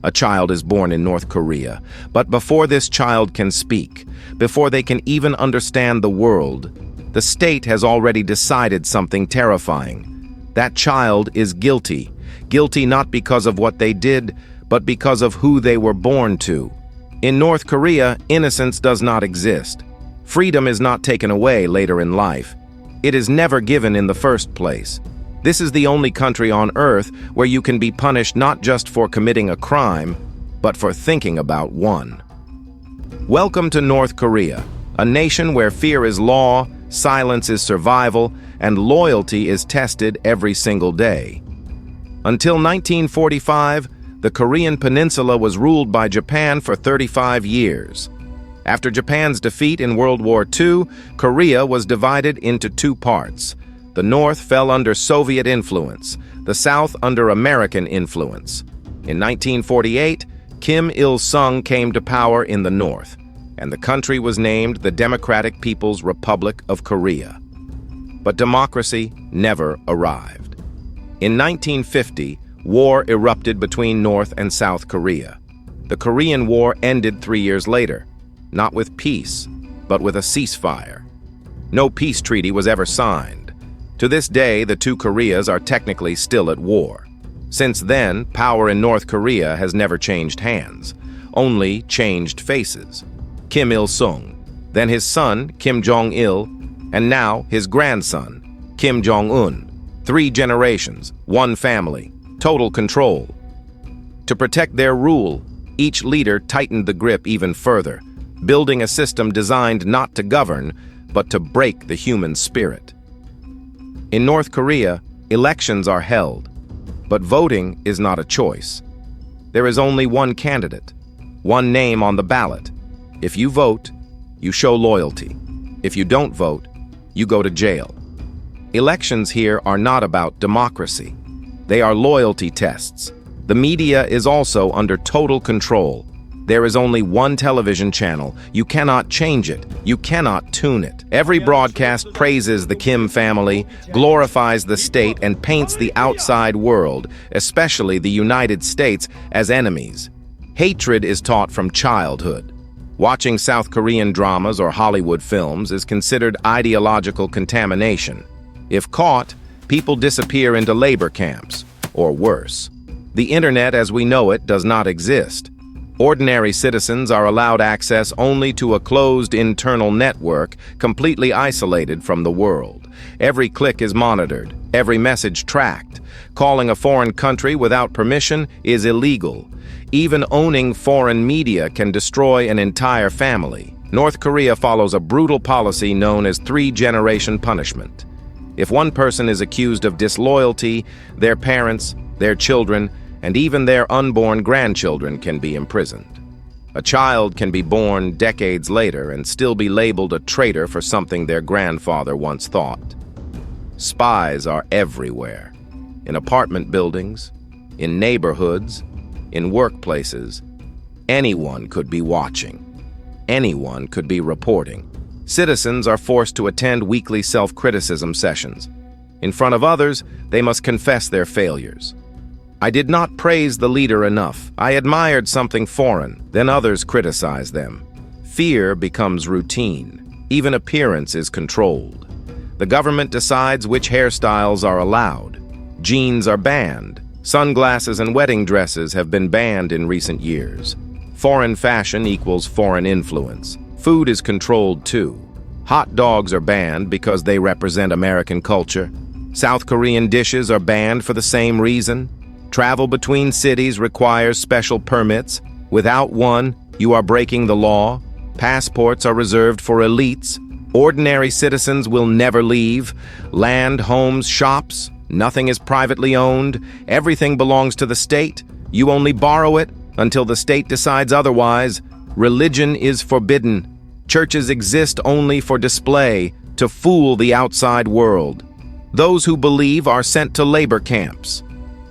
A child is born in North Korea, but before this child can speak, before they can even understand the world, the state has already decided something terrifying. That child is guilty. Guilty not because of what they did, but because of who they were born to. In North Korea, innocence does not exist. Freedom is not taken away later in life. It is never given in the first place. This is the only country on earth where you can be punished not just for committing a crime, but for thinking about one. Welcome to North Korea, a nation where fear is law, silence is survival, and loyalty is tested every single day. Until 1945, the Korean peninsula was ruled by Japan for 35 years. After Japan's defeat in World War II, Korea was divided into two parts. The North fell under Soviet influence, the South under American influence. In 1948, Kim Il-sung came to power in the North, and the country was named the Democratic People's Republic of Korea. But democracy never arrived. In 1950, war erupted between North and South Korea. The Korean War ended 3 years later, not with peace, but with a ceasefire. No peace treaty was ever signed. To this day, the two Koreas are technically still at war. Since then, power in North Korea has never changed hands, only changed faces. Kim Il-sung, then his son, Kim Jong-il, and now his grandson, Kim Jong-un. 3 generations, one family, total control. To protect their rule, each leader tightened the grip even further, building a system designed not to govern, but to break the human spirit. In North Korea, elections are held, but voting is not a choice. There is only one candidate, one name on the ballot. If you vote, you show loyalty. If you don't vote, you go to jail. Elections here are not about democracy. They are loyalty tests. The media is also under total control. There is only one television channel. You cannot change it. You cannot tune it. Every broadcast praises the Kim family, glorifies the state, and paints the outside world, especially the United States, as enemies. Hatred is taught from childhood. Watching South Korean dramas or Hollywood films is considered ideological contamination. If caught, people disappear into labor camps, or worse. The internet as we know it does not exist. Ordinary citizens are allowed access only to a closed internal network, completely isolated from the world. Every click is monitored, every message tracked. Calling a foreign country without permission is illegal. Even owning foreign media can destroy an entire family. North Korea follows a brutal policy known as 3-generation punishment. If one person is accused of disloyalty, their parents, their children, and even their unborn grandchildren can be imprisoned. A child can be born decades later and still be labeled a traitor for something their grandfather once thought. Spies are everywhere. In apartment buildings, in neighborhoods, in workplaces. Anyone could be watching. Anyone could be reporting. Citizens are forced to attend weekly self-criticism sessions. In front of others, they must confess their failures. I did not praise the leader enough. I admired something foreign, then others criticize them. Fear becomes routine. Even appearance is controlled. The government decides which hairstyles are allowed. Jeans are banned. Sunglasses and wedding dresses have been banned in recent years. Foreign fashion equals foreign influence. Food is controlled too. Hot dogs are banned because they represent American culture. South Korean dishes are banned for the same reason. Travel between cities requires special permits. Without one, you are breaking the law. Passports are reserved for elites. Ordinary citizens will never leave. Land, homes, shops, nothing is privately owned. Everything belongs to the state. You only borrow it until the state decides otherwise. Religion is forbidden. Churches exist only for display, to fool the outside world. Those who believe are sent to labor camps.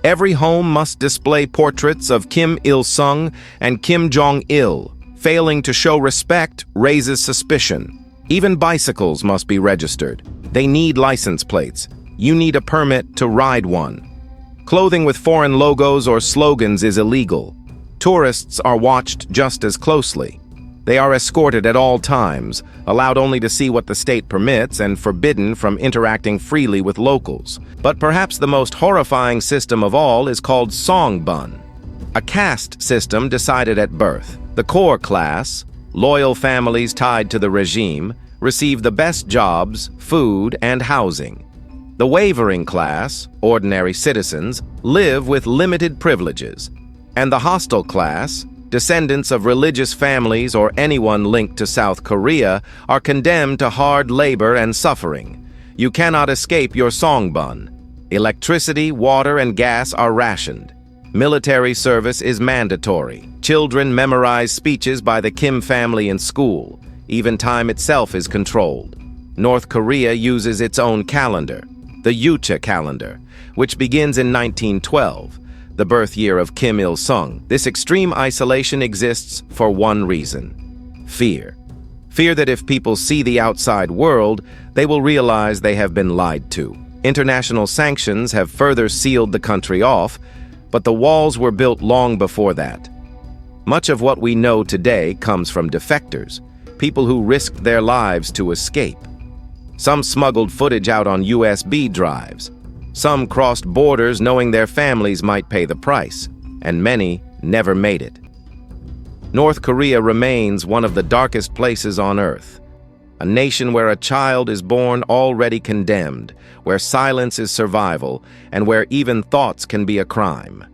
Every home must display portraits of Kim Il-sung and Kim Jong-il. Failing to show respect raises suspicion. Even bicycles must be registered. They need license plates. You need a permit to ride one. Clothing with foreign logos or slogans is illegal. Tourists are watched just as closely. They are escorted at all times, allowed only to see what the state permits, and forbidden from interacting freely with locals. But perhaps the most horrifying system of all is called Songbun, a caste system decided at birth. The core class, loyal families tied to the regime, receive the best jobs, food, and housing. The wavering class, ordinary citizens, live with limited privileges. And the hostile class, descendants of religious families or anyone linked to South Korea, are condemned to hard labor and suffering. You cannot escape your Songbun. Electricity, water, and gas are rationed. Military service is mandatory. Children memorize speeches by the Kim family in school. Even time itself is controlled. North Korea uses its own calendar, the Yucha calendar, which begins in 1912. The birth year of Kim Il-sung. This extreme isolation exists for one reason: fear. Fear that if people see the outside world, they will realize they have been lied to. International sanctions have further sealed the country off, but the walls were built long before that. Much of what we know today comes from defectors, people who risked their lives to escape. Some smuggled footage out on USB drives. Some crossed borders knowing their families might pay the price, and many never made it. North Korea remains one of the darkest places on earth. A nation where a child is born already condemned, where silence is survival, and where even thoughts can be a crime.